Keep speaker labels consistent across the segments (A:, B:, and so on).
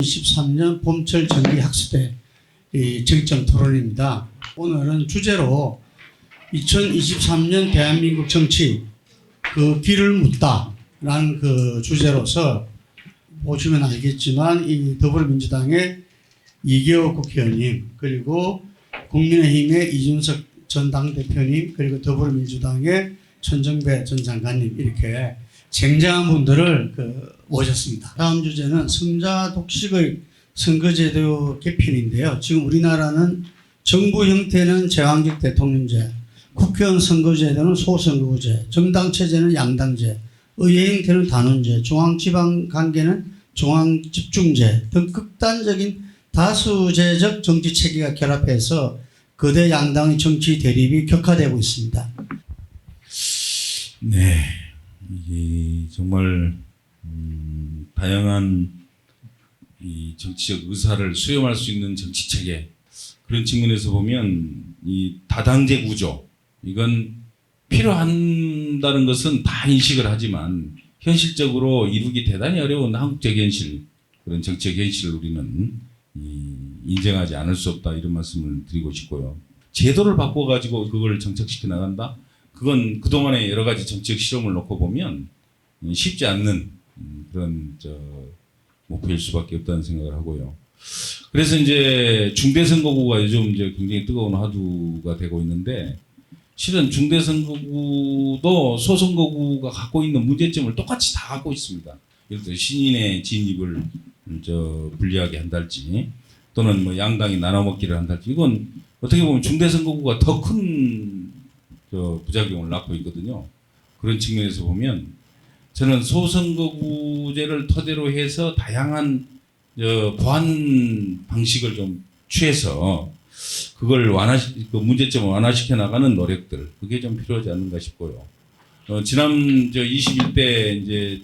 A: 2023년 봄철 정기학습회 정점 토론입니다. 오늘은 주제로 2023년 대한민국 정치 그 길을 묻다라는 그 주제로서 보시면 알겠지만 이 더불어민주당의 이계호 국회의원님 그리고 국민의힘의 이준석 전 당대표님 그리고 더불어민주당의 천정배 전 장관님 이렇게 쟁쟁한 분들을 모셨습니다. 다음 주제는 성자 독식의 선거제도 개편인데요. 지금 우리나라는 정부 형태는 제왕적 대통령제, 국회의원 선거제도는 소선거구제, 정당체제는 양당제, 의회 형태는 단원제, 중앙지방 관계는 중앙집중제 등 극단적인 다수제적 정치체계가 결합해서 거대 양당의 정치 대립이 격화되고 있습니다.
B: 네, 이게 정말 다양한 이 정치적 의사를 수렴할 수 있는 정치 체계 그런 측면에서 보면 이 다당제 구조 이건 필요한다는 것은 다 인식을 하지만 현실적으로 이루기 대단히 어려운 한국적 현실 그런 정치적 현실을 우리는 인정하지 않을 수 없다 이런 말씀을 드리고 싶고요. 제도를 바꿔가지고 그걸 정착시켜 나간다. 그건 그동안의 여러 가지 정치적 실험을 놓고 보면 쉽지 않는 그런 목표일 수밖에 없다는 생각을 하고요. 그래서 이제 중대선거구가 요즘 이제 굉장히 뜨거운 화두가 되고 있는데 실은 중대선거구도 소선거구가 갖고 있는 문제점을 똑같이 다 갖고 있습니다. 예를 들어 신인의 진입을 불리하게 한달지 또는 뭐 양당이 나눠먹기를 한달지 이건 어떻게 보면 중대선거구가 더 큰 부작용을 낳고 있거든요. 그런 측면에서 보면 저는 소선거구제를 토대로 해서 다양한 보완 방식을 좀 취해서 그걸 그 문제점을 완화시켜 나가는 노력들 그게 좀 필요하지 않는가 싶고요. 지난 21대 이제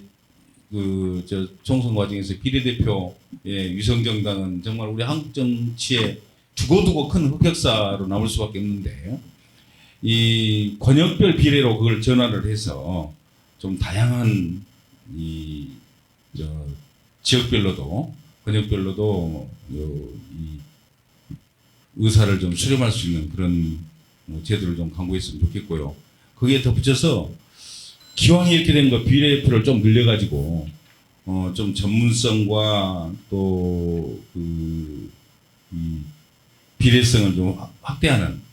B: 총선 과정에서 비례대표의 위성정당은 정말 우리 한국 정치에 두고두고 큰 흑역사로 남을 수밖에 없는데 이 권역별 비례로 그걸 전환을 해서 좀 다양한 이 지역별로도 권역별로도 이 의사를 좀 수렴할 수 있는 그런 제도를 좀 강구했으면 좋겠고요. 거기에 덧붙여서 기왕 이렇게 된 거 비례표를 좀 늘려가지고 좀 전문성과 또 이 비례성을 좀 확대하는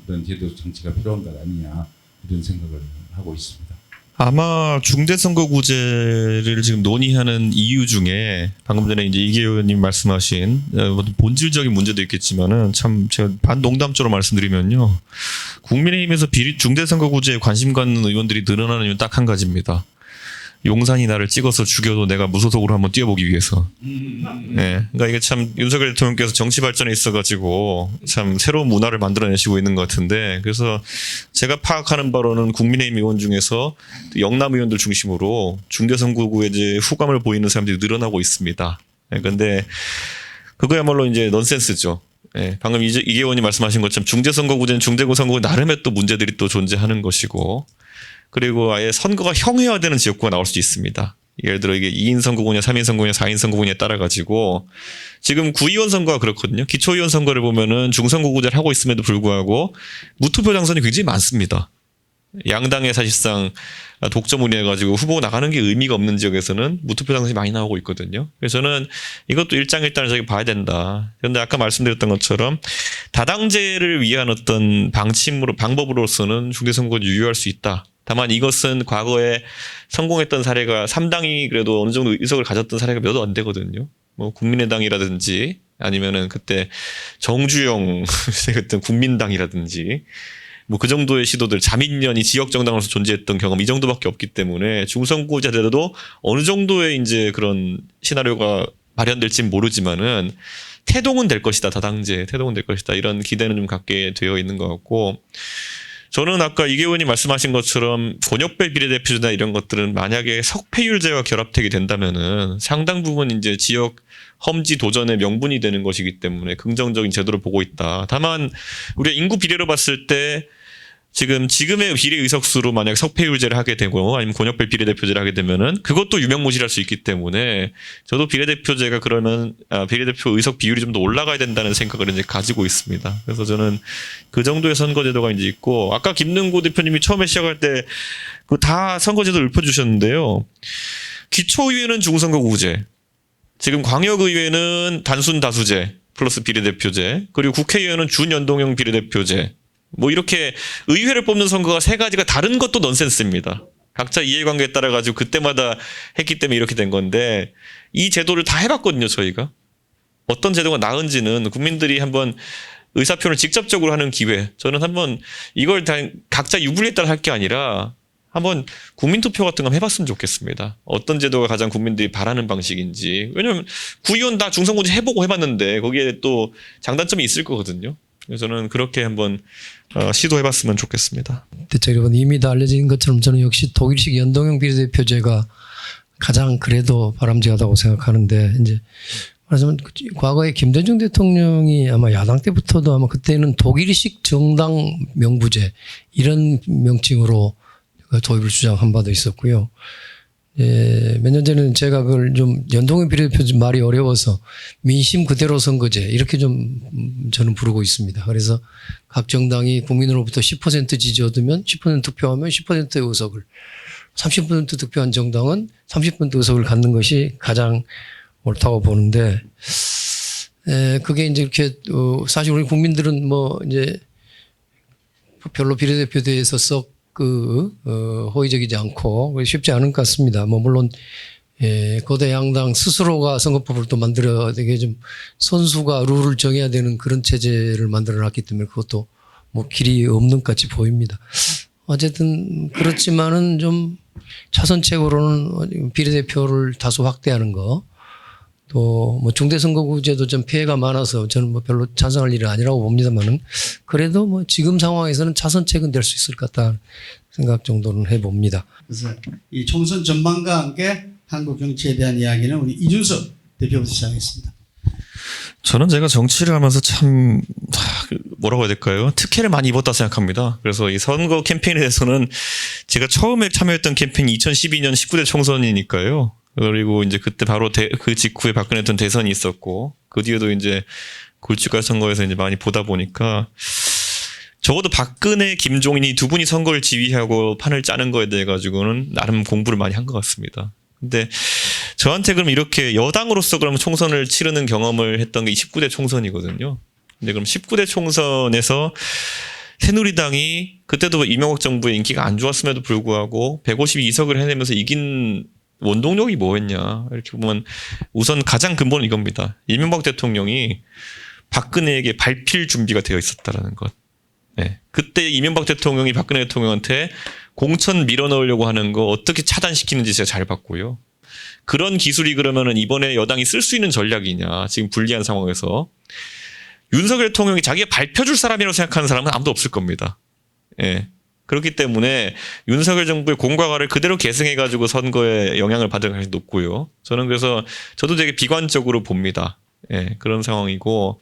B: 그런 제도 정치가 필요한 것 아니냐 이런 생각을 하고 있습니다.
C: 아마 중대선거구제를 지금 논의하는 이유 중에 방금 전에 이제 이계호 의원님 말씀하신 본질적인 문제도 있겠지만은 참 제가 반농담적으로 말씀드리면요. 국민의힘에서 중대선거구제에 관심 갖는 의원들이 늘어나는 이유는 딱 한 가지입니다. 용산이 나를 찍어서 죽여도 내가 무소속으로 한번 뛰어보기 위해서. 네, 그러니까 이게 참 윤석열 대통령께서 정치 발전에 있어가지고 참 새로운 문화를 만들어내시고 있는 것 같은데 그래서 제가 파악하는 바로는 국민의힘 의원 중에서 영남 의원들 중심으로 중대선거구에 이제 후감을 보이는 사람들이 늘어나고 있습니다. 그런데 그거야말로 이제 넌센스죠. 네, 방금 이계호 의원님 말씀하신 것처럼 중대선거구제는 중대선거구 나름의 또 문제들이 또 존재하는 것이고 그리고 아예 선거가 형해화되는 지역구가 나올 수도 있습니다. 예를 들어 이게 2인 선거구냐 3인 선거구냐 4인 선거구냐에 따라 가지고 지금 구의원 선거가 그렇거든요. 기초의원 선거를 보면은 중선거구제를 하고 있음에도 불구하고 무투표 당선이 굉장히 많습니다. 양당에 사실상 독점을 해가지고 후보 나가는 게 의미가 없는 지역에서는 무투표 당선이 많이 나오고 있거든요. 그래서 저는 이것도 일장일단을 저기 봐야 된다. 그런데 아까 말씀드렸던 것처럼 다당제를 위한 어떤 방법으로서는 중대선거를 유효할 수 있다. 다만 이것은 과거에 성공했던 사례가 3당이 그래도 어느 정도 의석을 가졌던 사례가 몇 안 되거든요. 뭐 국민의당이라든지 아니면은 그때 정주영 그때 국민당이라든지 뭐 그 정도의 시도들 자민련이 지역 정당으로서 존재했던 경험 이 정도밖에 없기 때문에 중선거구제도 어느 정도의 이제 그런 시나리오가 마련될지는 모르지만은 태동은 될 것이다. 다당제 태동은 될 것이다. 이런 기대는 좀 갖게 되어 있는 것 같고 저는 아까 이계호 의원님 말씀하신 것처럼 권역별 비례대표제나 이런 것들은 만약에 석패율제와 결합되게 된다면은 상당 부분 이제 지역 험지 도전의 명분이 되는 것이기 때문에 긍정적인 제도를 보고 있다. 다만 우리가 인구 비례로 봤을 때 지금의 비례 의석수로 만약 석패율제를 하게 되고 아니면 권역별 비례대표제를 하게 되면은 그것도 유명무실할 수 있기 때문에 저도 비례대표제가 그러면 비례대표 의석 비율이 좀 더 올라가야 된다는 생각을 이제 가지고 있습니다. 그래서 저는 그 정도의 선거제도가 이제 있고 아까 김능구 대표님이 처음에 시작할 때 그 다 선거제도 읊어주셨는데요. 기초의회는 중선거구제, 지금 광역의회는 단순 다수제 플러스 비례대표제, 그리고 국회의원은 준연동형 비례대표제. 뭐 이렇게 의회를 뽑는 선거가 세 가지가 다른 것도 넌센스입니다. 각자 이해관계에 따라 가지고 그때마다 했기 때문에 이렇게 된 건데 이 제도를 다 해봤거든요. 저희가 어떤 제도가 나은지는 국민들이 한번 의사표현을 직접적으로 하는 기회. 저는 한번 이걸 다 각자 유불리에 따라 할 게 아니라 한번 국민투표 같은 거 한번 해봤으면 좋겠습니다. 어떤 제도가 가장 국민들이 바라는 방식인지. 왜냐하면 구의원 다 중선거제 해보고 해봤는데 거기에 또 장단점이 있을 거거든요. 그래서 저는 그렇게 한번 시도해봤으면 좋겠습니다.
D: 대체 여러분 이미 다 알려진 것처럼 저는 역시 독일식 연동형 비례대표제가 가장 그래도 바람직하다고 생각하는데 이제 말하자면 과거에 김대중 대통령이 아마 야당 때부터도 아마 그때는 독일식 정당 명부제 이런 명칭으로 도입을 주장한 바도 있었고요. 몇 년 전에는 제가 그걸 좀 연동형 비례대표제 말이 어려워서 민심 그대로 선거제 이렇게 좀 저는 부르고 있습니다. 그래서 각 정당이 국민으로부터 10% 지지 얻으면 10% 투표하면 10%의 의석을 30% 득표한 정당은 30% 의석을 갖는 것이 가장 옳다고 보는데 그게 이제 이렇게 사실 우리 국민들은 뭐 이제 별로 비례대표제에서 썩 호의적이지 않고 쉽지 않은 것 같습니다. 뭐 물론 거대 양당 스스로가 선거법을 또 만들어야 되게 좀 선수가 룰을 정해야 되는 그런 체제를 만들어놨기 때문에 그것도 뭐 길이 없는 것 같이 보입니다. 어쨌든 그렇지만은 좀 차선책으로는 비례대표를 다소 확대하는 거. 또 뭐 중대선거구제도 좀 피해가 많아서 저는 뭐 별로 찬성할 일은 아니라고 봅니다만은 그래도 뭐 지금 상황에서는 차선책은 될 수 있을 것 같다는 생각 정도는 해봅니다.
A: 그래서 이 총선 전망과 함께 한국 정치에 대한 이야기는 우리 이준석 대표부터 시작하겠습니다.
C: 저는 제가 정치를 하면서 참 뭐라고 해야 될까요? 특혜를 많이 입었다 생각합니다. 그래서 이 선거 캠페인에 대해서는 제가 처음에 참여했던 캠페인이 2012년 19대 총선이니까요. 그리고 이제 그때 바로 그 직후에 박근혜 전 대선이 있었고 그 뒤에도 이제 굵직한 선거에서 이제 많이 보다 보니까 적어도 박근혜, 김종인이 두 분이 선거를 지휘하고 판을 짜는 거에 대해 가지고는 나름 공부를 많이 한 것 같습니다. 근데 저한테 그럼 이렇게 여당으로서 그러면 총선을 치르는 경험을 했던 게 19대 총선이거든요. 근데 그럼 19대 총선에서 새누리당이 그때도 이명박 정부의 인기가 안 좋았음에도 불구하고 152석을 해내면서 이긴 원동력이 뭐였냐 이렇게 보면 우선 가장 근본은 이겁니다. 이명박 대통령이 박근혜에게 밟힐 준비가 되어 있었다라는 것. 네. 그때 이명박 대통령이 박근혜 대통령한테 공천 밀어넣으려고 하는 거 어떻게 차단시키는지 제가 잘 봤고요. 그런 기술이 그러면은 이번에 여당이 쓸 수 있는 전략이냐 지금 불리한 상황에서 윤석열 대통령이 자기가 밟혀줄 사람이라고 생각하는 사람은 아무도 없을 겁니다. 예. 그렇기 때문에 윤석열 정부의 공과가를 그대로 계승해가지고 선거에 영향을 받을 가능성이 높고요. 저는 그래서 저도 되게 비관적으로 봅니다. 예, 그런 상황이고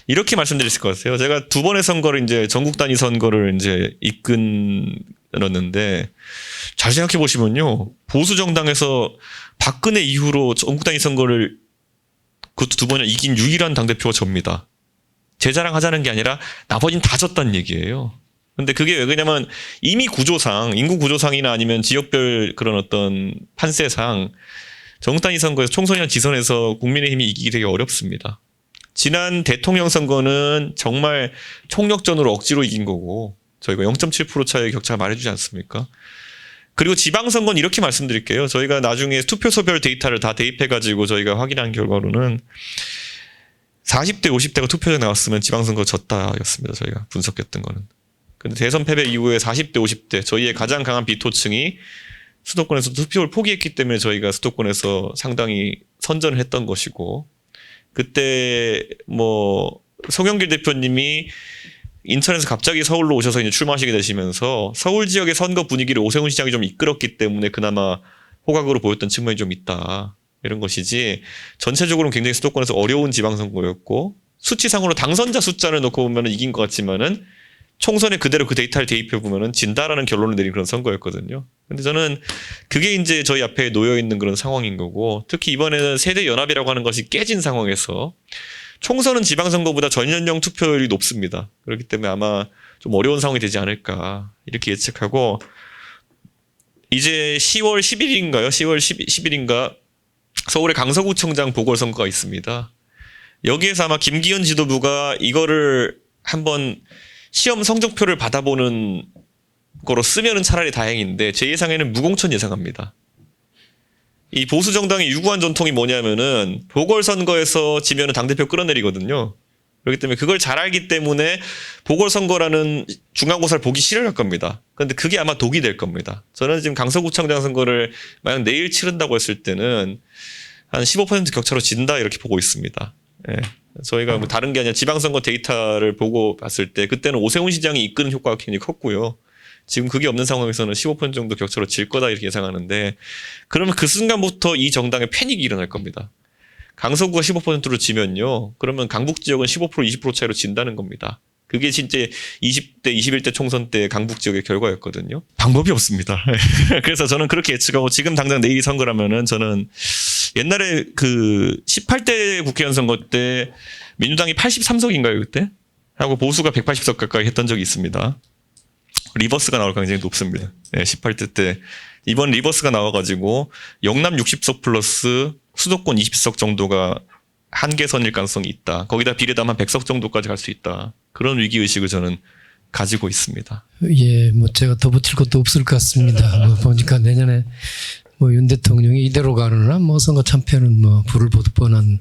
C: 이렇게 말씀드릴 것 같아요. 제가 두 번의 선거를 이제 전국 단위 선거를 이제 이끌었는데 잘 생각해 보시면요, 보수 정당에서 박근혜 이후로 전국 단위 선거를 그것도 두 번을 이긴 유일한 당 대표가 접니다. 제 자랑하자는 게 아니라 나머지는 다 졌다는 얘기예요. 근데 그게 왜 그러냐면 이미 구조상, 인구 구조상이나 아니면 지역별 그런 어떤 판세상 전국 단위 선거에서 총선이나 지선에서 국민의힘이 이기기 되게 어렵습니다. 지난 대통령 선거는 정말 총력전으로 억지로 이긴 거고 저희가 0.7% 차이의 격차가 말해주지 않습니까? 그리고 지방선거는 이렇게 말씀드릴게요. 저희가 나중에 투표소별 데이터를 다 대입해가지고 저희가 확인한 결과로는 40대 50대가 투표에 나왔으면 지방선거 졌다였습니다. 저희가 분석했던 거는. 근데 대선 패배 이후에 40대 50대 저희의 가장 강한 비토층이 수도권에서 투표를 포기했기 때문에 저희가 수도권에서 상당히 선전을 했던 것이고, 그때 뭐 송영길 대표님이 인천에서 갑자기 서울로 오셔서 이제 출마하시게 되시면서 서울 지역의 선거 분위기를 오세훈 시장이 좀 이끌었기 때문에 그나마 호각으로 보였던 측면이 좀 있다, 이런 것이지 전체적으로는 굉장히 수도권에서 어려운 지방선거였고 수치상으로 당선자 숫자를 놓고 보면 이긴 것 같지만은 총선에 그대로 그 데이터를 대입해 보면은 진다라는 결론을 내린 그런 선거였거든요. 근데 저는 그게 이제 저희 앞에 놓여 있는 그런 상황인 거고, 특히 이번에는 세대 연합이라고 하는 것이 깨진 상황에서 총선은 지방선거보다 전연령 투표율이 높습니다. 그렇기 때문에 아마 좀 어려운 상황이 되지 않을까 이렇게 예측하고, 이제 10월 10일인가요? 10월 10일인가 서울의 강서구청장 보궐선거가 있습니다. 여기에서 아마 김기현 지도부가 이거를 한번 시험 성적표를 받아보는 거로 쓰면은 차라리 다행인데, 제 예상에는 무공천 예상합니다. 이 보수 정당의 유구한 전통이 뭐냐면은 보궐선거에서 지면은 당대표 끌어내리거든요. 그렇기 때문에 그걸 잘 알기 때문에 보궐선거라는 중간고사를 보기 싫어할 겁니다. 그런데 그게 아마 독이 될 겁니다. 저는 지금 강서구청장 선거를 만약 내일 치른다고 했을 때는 한 15% 격차로 진다 이렇게 보고 있습니다. 예. 저희가 뭐 다른 게 아니라 지방선거 데이터를 보고 봤을 때 그때는 오세훈 시장이 이끄는 효과가 굉장히 컸고요. 지금 그게 없는 상황에서는 15% 정도 격차로 질 거다 이렇게 예상하는데, 그러면 그 순간부터 이 정당의 패닉이 일어날 겁니다. 강서구가 15%로 지면요, 그러면 강북 지역은 15% 20% 차이로 진다는 겁니다. 그게 진짜 20대 21대 총선 때 강북 지역의 결과였거든요. 방법이 없습니다. 그래서 저는 그렇게 예측하고, 지금 당장 내일이 선거라면은 저는 옛날에 그 18대 국회의원 선거 때 민주당이 83석인가요 그때? 하고 보수가 180석 가까이 했던 적이 있습니다. 리버스가 나올 가능성이 높습니다. 네, 18대 때 이번 리버스가 나와가지고 영남 60석 플러스 수도권 20석 정도가 한계선일 가능성이 있다. 거기다 비례당 한 100석 정도까지 갈 수 있다. 그런 위기의식을 저는 가지고 있습니다.
D: 예, 뭐 제가 더 붙일 것도 없을 것 같습니다. 뭐 보니까 내년에 뭐 윤 대통령이 이대로 가느나 뭐 선거 참패는 뭐 불을 보듯 뻔한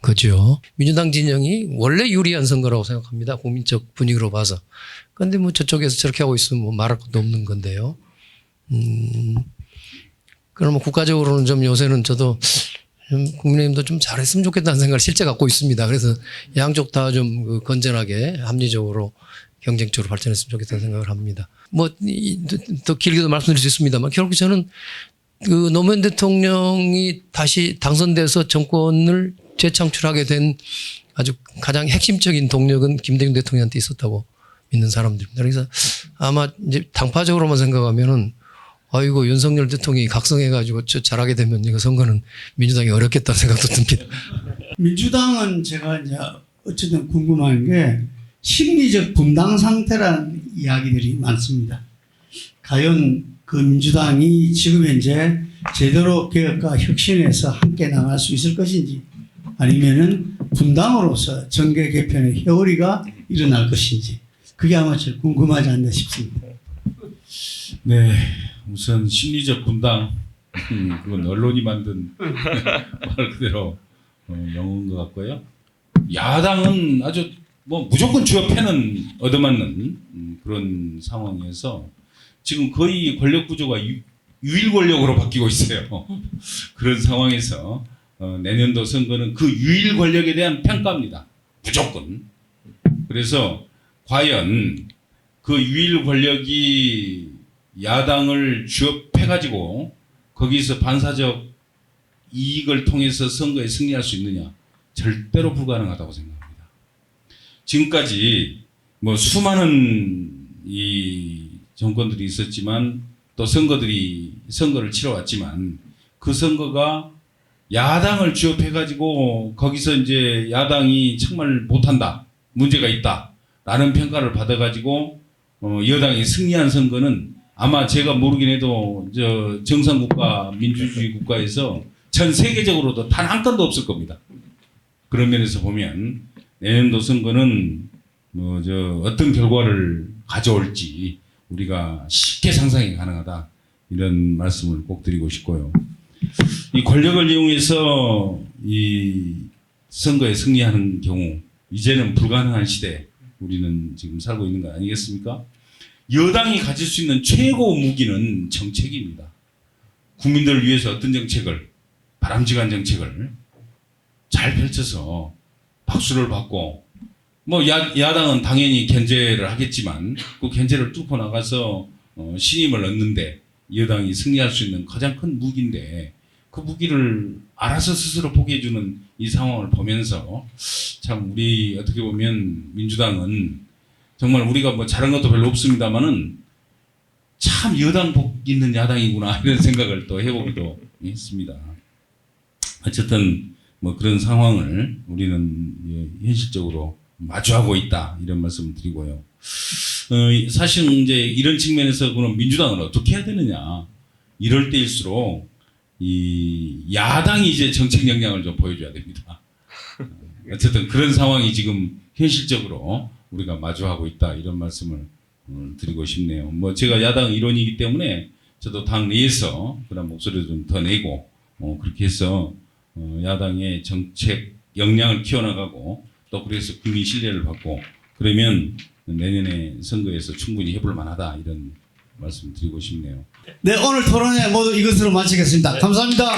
D: 거죠. 민주당 진영이 원래 유리한 선거라고 생각합니다. 국민적 분위기로 봐서. 그런데 뭐 저쪽에서 저렇게 하고 있으면 뭐 말할 것도 없는 건데요. 그러면 국가적으로는 좀 요새는 저도 좀 국민의힘도 좀 잘했으면 좋겠다는 생각을 실제 갖고 있습니다. 그래서 양쪽 다 좀 건전하게 합리적으로 경쟁적으로 발전했으면 좋겠다는 생각을 합니다. 뭐 더 길게도 말씀드릴 수 있습니다만, 결국 저는 그 노무현 대통령이 다시 당선돼서 정권을 재창출하게 된 아주 가장 핵심적인 동력은 김대중 대통령한테 있었다고 믿는 사람들입니다. 그래서 아마 이제 당파적으로만 생각하면은 아이고 윤석열 대통령이 각성해가지고 잘하게 되면 이거 선거는 민주당이 어렵겠다는 생각도 듭니다.
A: 민주당은 제가 이제 어쨌든 궁금한 게 심리적 분당 상태라는 이야기들이 많습니다. 과연 그 민주당이 지금 현재 제대로 개혁과 혁신에서 함께 나갈 수 있을 것인지, 아니면은 분당으로서 정계 개편의 회오리가 일어날 것인지, 그게 아마 제일 궁금하지 않나 싶습니다.
B: 네, 우선 심리적 분당, 그건 언론이 만든 말 그대로 영어인 것 같고요. 야당은 아주 뭐 무조건 주요 패는 얻어맞는 그런 상황에서 지금 거의 권력 구조가 유일 권력으로 바뀌고 있어요. 그런 상황에서 내년도 선거는 그 유일 권력에 대한 평가입니다. 무조건. 그래서 과연 그 유일 권력이 야당을 주업해가지고 거기서 반사적 이익을 통해서 선거에 승리할 수 있느냐? 절대로 불가능하다고 생각합니다. 지금까지 뭐 수많은 이 정권들이 있었지만 또 선거를 치러왔지만 그 선거가 야당을 주업해가지고 거기서 이제 야당이 정말 못한다, 문제가 있다라는 평가를 받아가지고 여당이 승리한 선거는 아마 제가 모르긴 해도 저 정상국가 민주주의 국가에서 전 세계적으로도 단 한 건도 없을 겁니다. 그런 면에서 보면 내년도 선거는 뭐 저 어떤 결과를 가져올지 우리가 쉽게 상상이 가능하다, 이런 말씀을 꼭 드리고 싶고요. 이 권력을 이용해서 이 선거에 승리하는 경우, 이제는 불가능한 시대 우리는 지금 살고 있는 거 아니겠습니까? 여당이 가질 수 있는 최고 무기는 정책입니다. 국민들을 위해서 어떤 정책을, 바람직한 정책을 잘 펼쳐서 박수를 받고, 뭐 야당은 당연히 견제를 하겠지만 그 견제를 뚫고 나가서 신임을 얻는데 여당이 승리할 수 있는 가장 큰 무기인데, 그 무기를 알아서 스스로 포기해주는 이 상황을 보면서 참 우리 어떻게 보면 민주당은 정말 우리가 뭐 잘한 것도 별로 없습니다만은 참 여당복 있는 야당이구나 이런 생각을 또 해보기도 했습니다. 어쨌든 뭐 그런 상황을 우리는 현실적으로 마주하고 있다 이런 말씀을 드리고요. 사실 이제 이런 측면에서 그럼 민주당은 어떻게 해야 되느냐 이럴 때일수록 이 야당이 이제 정책 역량을 좀 보여줘야 됩니다. 어쨌든 그런 상황이 지금 현실적으로 우리가 마주하고 있다 이런 말씀을 드리고 싶네요. 뭐 제가 야당 일원이기 때문에 저도 당 내에서 그런 목소리를 좀 더 내고 그렇게 해서 야당의 정책 역량을 키워나가고 또 그래서 국민 신뢰를 받고 그러면 내년에 선거에서 충분히 해볼 만하다 이런 말씀 드리고 싶네요.
A: 네, 오늘 토론회 모두 이것으로 마치겠습니다. 감사합니다.